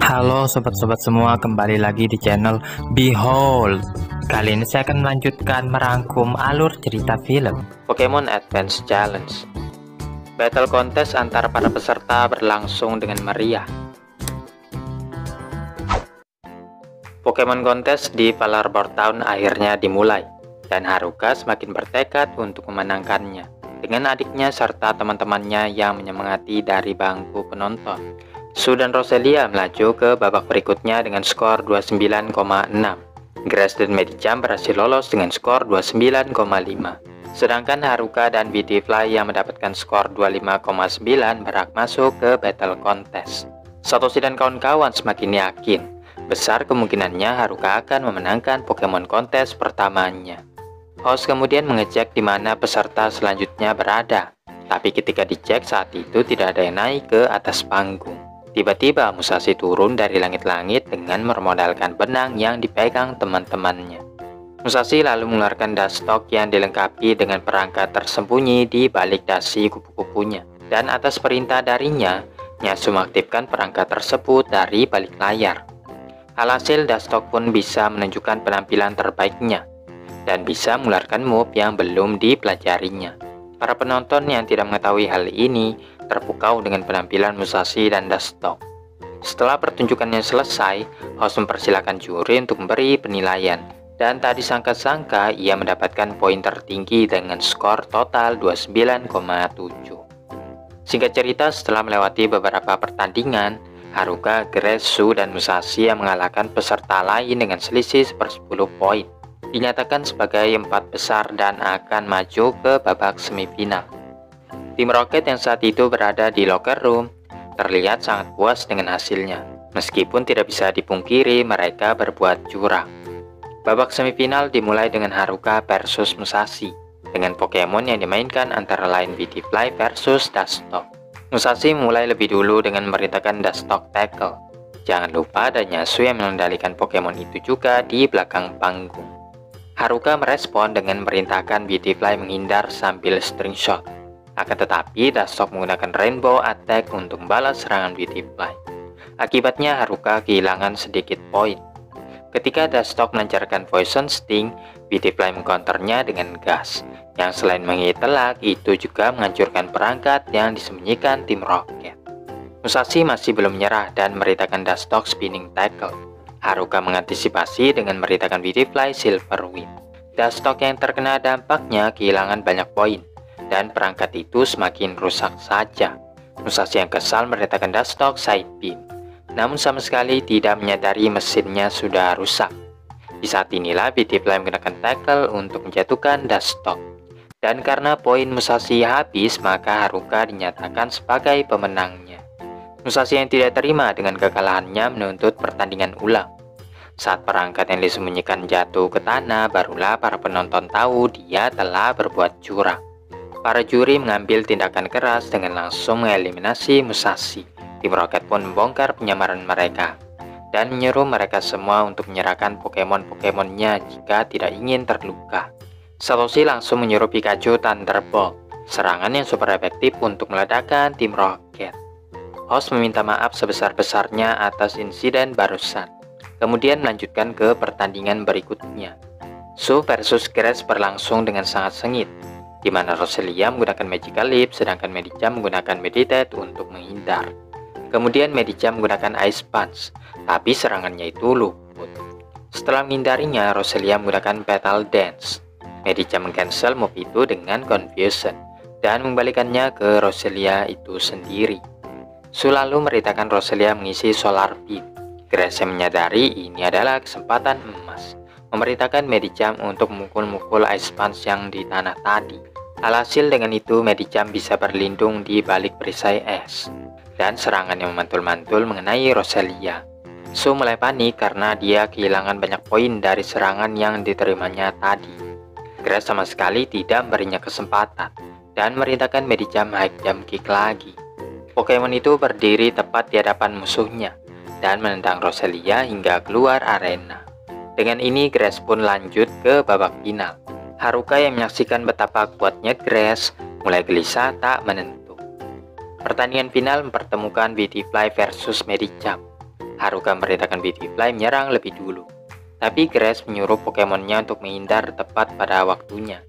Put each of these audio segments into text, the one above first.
Halo sobat-sobat semua, kembali lagi di channel Behold. Kali ini saya akan melanjutkan merangkum alur cerita film Pokemon Advance Challenge. Battle contest antar para peserta berlangsung dengan meriah. Pokemon Contest di Valarbor Town akhirnya dimulai, dan Haruka semakin bertekad untuk memenangkannya dengan adiknya serta teman-temannya yang menyemangati dari bangku penonton. Sue dan Roselia melaju ke babak berikutnya dengan skor 29,6. Grass dan Medicham berhasil lolos dengan skor 29,5. Sedangkan Haruka dan Beautifly yang mendapatkan skor 25,9 berhak masuk ke battle contest. Satoshi dan kawan-kawan semakin yakin besar kemungkinannya Haruka akan memenangkan Pokemon Contest pertamanya. Host kemudian mengecek di mana peserta selanjutnya berada, tapi ketika dicek saat itu tidak ada yang naik ke atas panggung. Tiba-tiba Musashi turun dari langit-langit dengan bermodalkan benang yang dipegang teman-temannya. Musashi lalu mengeluarkan Dustock yang dilengkapi dengan perangkat tersembunyi di balik dasi kupu-kupunya. Dan atas perintah darinya, Nyasu mengaktifkan perangkat tersebut dari balik layar. Alhasil Dustock pun bisa menunjukkan penampilan terbaiknya dan bisa mengeluarkan move yang belum dipelajarinya. Para penonton yang tidak mengetahui hal ini terpukau dengan penampilan Musashi dan Dustock. Setelah pertunjukannya selesai, host mempersilahkan juri untuk memberi penilaian, dan tak disangka-sangka ia mendapatkan poin tertinggi dengan skor total 29,7. Singkat cerita, setelah melewati beberapa pertandingan, Haruka, Grass, Sue, dan Musashi yang mengalahkan peserta lain dengan selisih 10 poin dinyatakan sebagai 4 besar dan akan maju ke babak semifinal. Tim Rocket yang saat itu berada di locker room terlihat sangat puas dengan hasilnya, meskipun tidak bisa dipungkiri mereka berbuat curang. Babak semifinal dimulai dengan Haruka versus Musashi, dengan Pokemon yang dimainkan antara lain Beautifly versus Dustock. Musashi mulai lebih dulu dengan memerintahkan Dustock tackle. Jangan lupa ada Nyasu yang mengendalikan Pokemon itu juga di belakang panggung. Haruka merespon dengan memerintahkan Beautifly menghindar sambil string shot. Akan tetapi, Dustock menggunakan Rainbow Attack untuk membalas serangan Beautifly. Akibatnya Haruka kehilangan sedikit poin. Ketika Dustock melancarkan Poison Sting, Beautifly mengcounternya dengan gas, yang selain menghit telak, itu juga menghancurkan perangkat yang disembunyikan tim Rocket. Musashi masih belum menyerah dan memerintahkan Dustock spinning tackle. Haruka mengantisipasi dengan memerintahkan Beautifly Silver Wind. Dustock yang terkena dampaknya kehilangan banyak poin, dan perangkat itu semakin rusak saja. Musashi yang kesal memerintahkan Dustock Side Beam, namun sama sekali tidak menyadari mesinnya sudah rusak. Di saat inilah Beautifly menggunakan tackle untuk menjatuhkan Dustock. Dan karena poin Musashi habis, maka Haruka dinyatakan sebagai pemenangnya. Musashi yang tidak terima dengan kekalahannya menuntut pertandingan ulang. Saat perangkat yang disembunyikan jatuh ke tanah, barulah para penonton tahu dia telah berbuat curang. Para juri mengambil tindakan keras dengan langsung mengeliminasi Musashi. Tim Rocket pun membongkar penyamaran mereka dan menyuruh mereka semua untuk menyerahkan Pokemon-Pokemonnya jika tidak ingin terluka. Satoshi langsung menyuruh Pikachu Thunderbolt, serangan yang super efektif untuk meledakkan tim Rocket. Host meminta maaf sebesar-besarnya atas insiden barusan, kemudian melanjutkan ke pertandingan berikutnya. Sue versus Grass berlangsung dengan sangat sengit, di mana Roselia menggunakan Magical Leap, sedangkan Medicham menggunakan Meditate untuk menghindar. Kemudian Medicham menggunakan Ice Punch, tapi serangannya itu luput. Setelah menghindarinya, Roselia menggunakan Petal Dance. Medicham meng-cancel move itu dengan Confusion, dan mengembalikannya ke Roselia itu sendiri. Sue lalu memerintahkan Roselia mengisi Solar Beam. Grass yang menyadari ini adalah kesempatan emas, memerintahkan Medicham untuk memukul-mukul Ice Punch yang di tanah tadi. Alhasil dengan itu Medicham bisa berlindung di balik perisai es, dan serangan yang memantul-mantul mengenai Roselia. Sue mulai panik karena dia kehilangan banyak poin dari serangan yang diterimanya tadi. Grass sama sekali tidak memberinya kesempatan, dan memerintahkan Medicham high jump kick lagi. Pokemon itu berdiri tepat di hadapan musuhnya dan menendang Roselia hingga keluar arena. Dengan ini Grass pun lanjut ke babak final. Haruka yang menyaksikan betapa kuatnya Grass mulai gelisah tak menentu. Pertandingan final mempertemukan Beautifly versus Medicham. Haruka memerintahkan Beautifly menyerang lebih dulu. Tapi Grass menyuruh Pokemonnya untuk menghindar tepat pada waktunya.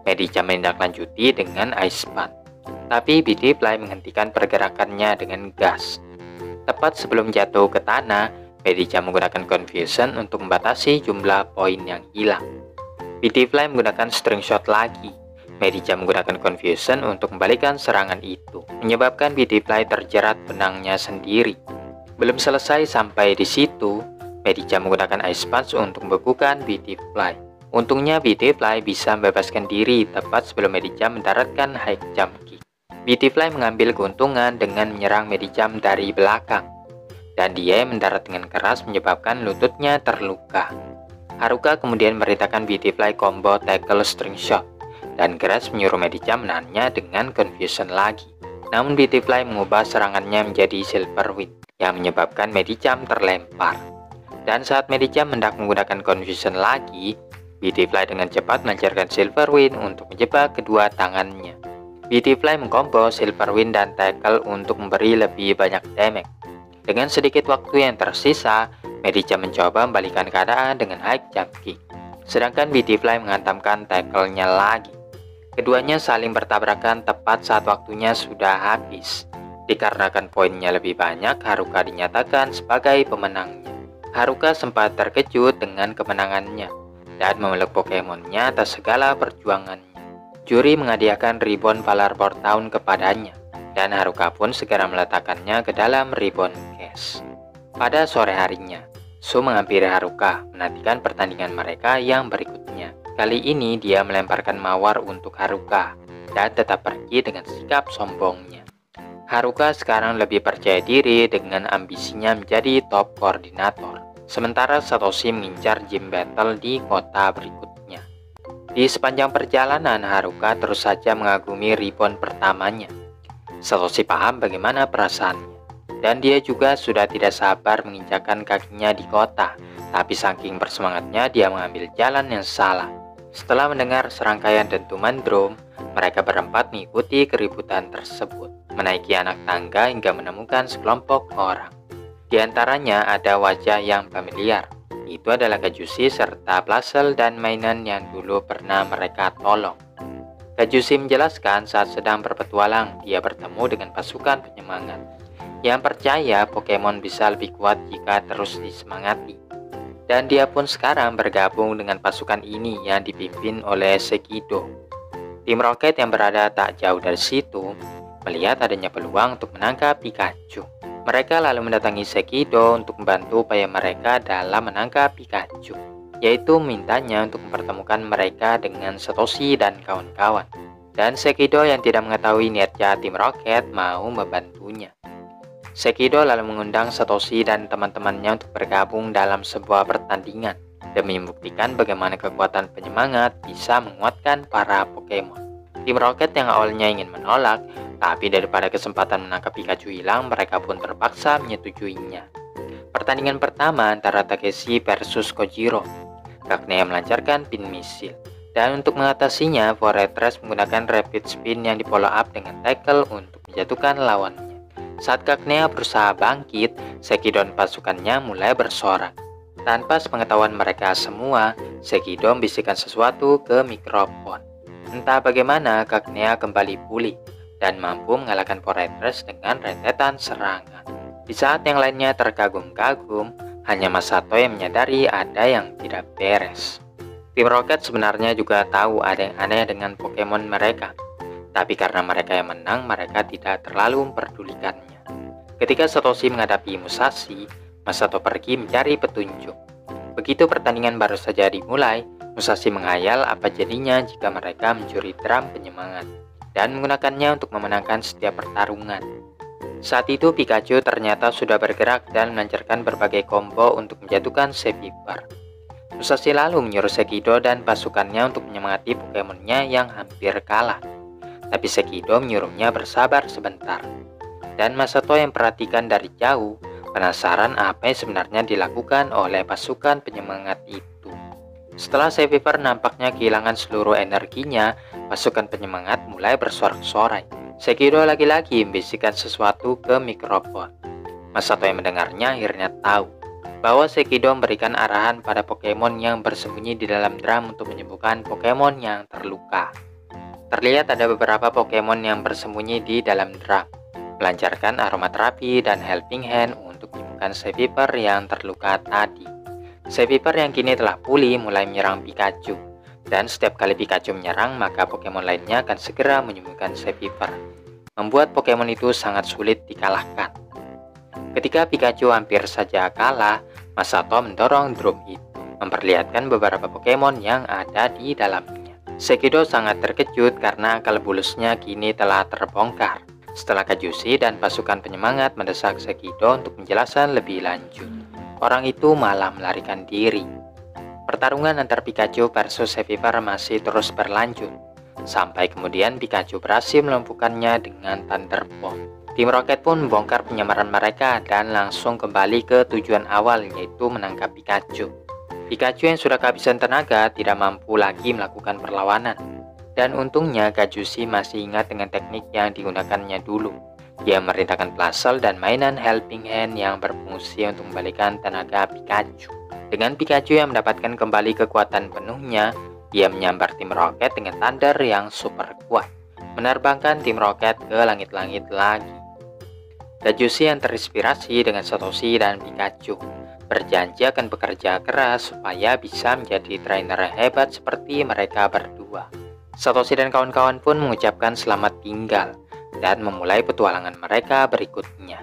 Medicham menindaklanjuti dengan Ice Punch. Tapi Beautifly menghentikan pergerakannya dengan gas. Tepat sebelum jatuh ke tanah, Medicham menggunakan Confusion untuk membatasi jumlah poin yang hilang. Beautifly menggunakan String Shot lagi. Medicham menggunakan Confusion untuk membalikan serangan itu, menyebabkan Beautifly terjerat benangnya sendiri. Belum selesai sampai di situ, Medicham menggunakan Ice Punch untuk membekukan Beautifly. Untungnya Beautifly bisa membebaskan diri tepat sebelum Medicham mendaratkan High Jump Kick. Beautifly mengambil keuntungan dengan menyerang Medicham dari belakang, dan dia mendarat dengan keras menyebabkan lututnya terluka. Haruka kemudian memerintahkan Beautifly combo Tackle String Shot, dan Grass menyuruh Medicham menahannya dengan Confusion lagi. Namun Beautifly mengubah serangannya menjadi Silver Wind yang menyebabkan Medicham terlempar. Dan saat Medicham hendak menggunakan Confusion lagi, Beautifly dengan cepat melancarkan Silver Wind untuk menjebak kedua tangannya. Beautifly mengkombo Silver Wind dan Tackle untuk memberi lebih banyak damage. Dengan sedikit waktu yang tersisa, Medicham mencoba membalikan keadaan dengan High Jump Kick, sedangkan Beautifly menghantamkan tackle-nya lagi. Keduanya saling bertabrakan tepat saat waktunya sudah habis. Dikarenakan poinnya lebih banyak, Haruka dinyatakan sebagai pemenangnya. Haruka sempat terkejut dengan kemenangannya dan memeluk Pokemonnya atas segala perjuangannya. Juri menghadiahkan ribbon Valarbor Town kepadanya, dan Haruka pun segera meletakkannya ke dalam ribbon case. Pada sore harinya, Su menghampiri Haruka menantikan pertandingan mereka yang berikutnya. Kali ini dia melemparkan mawar untuk Haruka dan tetap pergi dengan sikap sombongnya. Haruka sekarang lebih percaya diri dengan ambisinya menjadi top koordinator, sementara Satoshi mengincar gym battle di kota berikutnya. Di sepanjang perjalanan, Haruka terus saja mengagumi ribbon pertamanya. Satoshi paham bagaimana perasaannya, dan dia juga sudah tidak sabar menginjakkan kakinya di kota, tapi saking bersemangatnya dia mengambil jalan yang salah. Setelah mendengar serangkaian dentuman drum, mereka berempat mengikuti keributan tersebut, menaiki anak tangga hingga menemukan sekelompok orang. Di antaranya ada wajah yang familiar. Itu adalah Kajushi serta Plasel dan mainan yang dulu pernah mereka tolong. Kajushi menjelaskan saat sedang berpetualang, dia bertemu dengan pasukan penyemangat yang percaya Pokemon bisa lebih kuat jika terus disemangati. Dan dia pun sekarang bergabung dengan pasukan ini yang dipimpin oleh Sekido. Tim Rocket yang berada tak jauh dari situ melihat adanya peluang untuk menangkap Pikachu. Mereka lalu mendatangi Sekido untuk membantu upaya mereka dalam menangkap Pikachu, yaitu memintanya untuk mempertemukan mereka dengan Satoshi dan kawan-kawan. Dan Sekido yang tidak mengetahui niat jahat Tim Rocket mau membantunya. Sekido lalu mengundang Satoshi dan teman-temannya untuk bergabung dalam sebuah pertandingan demi membuktikan bagaimana kekuatan penyemangat bisa menguatkan para Pokemon. Tim Rocket yang awalnya ingin menolak, tapi daripada kesempatan menangkap Pikachu hilang, mereka pun terpaksa menyetujuinya. Pertandingan pertama antara Takeshi versus Kojiro. Kagnea melancarkan pin misil, dan untuk mengatasinya, Fortress menggunakan Rapid Spin yang di follow up dengan tackle untuk menjatuhkan lawannya. Saat Kagnea berusaha bangkit, Sekido dan pasukannya mulai bersorak. Tanpa sepengetahuan mereka semua, Sekido membisikkan sesuatu ke mikrofon. Entah bagaimana, Kagnea kembali pulih dan mampu mengalahkan Fortress dengan rentetan serangan. Di saat yang lainnya terkagum-kagum, hanya Masato yang menyadari ada yang tidak beres. Tim Rocket sebenarnya juga tahu ada yang aneh dengan Pokemon mereka. Tapi karena mereka yang menang, mereka tidak terlalu memperdulikannya. Ketika Satoshi menghadapi Musashi, Masato pergi mencari petunjuk. Begitu pertandingan baru saja dimulai, Musashi menghayal apa jadinya jika mereka mencuri drum penyemangat dan menggunakannya untuk memenangkan setiap pertarungan. Saat itu Pikachu ternyata sudah bergerak dan melancarkan berbagai combo untuk menjatuhkan Seviper. Musashi lalu menyuruh Sekido dan pasukannya untuk menyemangati Pokemonnya yang hampir kalah. Tapi Sekido menyuruhnya bersabar sebentar. Dan Masato yang perhatikan dari jauh, penasaran apa yang sebenarnya dilakukan oleh pasukan penyemangat itu. Setelah Seviper nampaknya kehilangan seluruh energinya, pasukan penyemangat mulai bersorak-sorai. Sekido lagi-lagi membisikkan sesuatu ke mikrofon. Masato yang mendengarnya akhirnya tahu bahwa Sekido memberikan arahan pada Pokemon yang bersembunyi di dalam drum untuk menyembuhkan Pokemon yang terluka. Terlihat ada beberapa Pokemon yang bersembunyi di dalam drum, melancarkan aromaterapi dan helping hand untuk menyembuhkan Seviper yang terluka tadi. Seviper yang kini telah pulih mulai menyerang Pikachu, dan setiap kali Pikachu menyerang maka Pokemon lainnya akan segera menyembuhkan Seviper, membuat Pokemon itu sangat sulit dikalahkan. Ketika Pikachu hampir saja kalah, Masato mendorong drum itu, memperlihatkan beberapa Pokemon yang ada di dalamnya. Sekido sangat terkejut karena akal bulusnya kini telah terbongkar. Setelah Kajushi dan pasukan penyemangat mendesak Sekido untuk penjelasan lebih lanjut, orang itu malah melarikan diri. Pertarungan antar Pikachu versus Seviper masih terus berlanjut, sampai kemudian Pikachu berhasil melumpuhkannya dengan Thunder Bomb. Tim Rocket pun membongkar penyamaran mereka dan langsung kembali ke tujuan awal, yaitu menangkap Pikachu. Pikachu yang sudah kehabisan tenaga tidak mampu lagi melakukan perlawanan. Dan untungnya Kajushi masih ingat dengan teknik yang digunakannya dulu. Dia merintahkan Plusle dan mainan Helping Hand yang berfungsi untuk membalikan tenaga Pikachu. Dengan Pikachu yang mendapatkan kembali kekuatan penuhnya, dia menyambar tim Rocket dengan Thunder yang super kuat, menerbangkan tim Rocket ke langit-langit lagi. Kajushi yang terinspirasi dengan Satoshi dan Pikachu berjanji akan bekerja keras supaya bisa menjadi trainer hebat seperti mereka berdua. Satoshi dan kawan-kawan pun mengucapkan selamat tinggal dan memulai petualangan mereka berikutnya.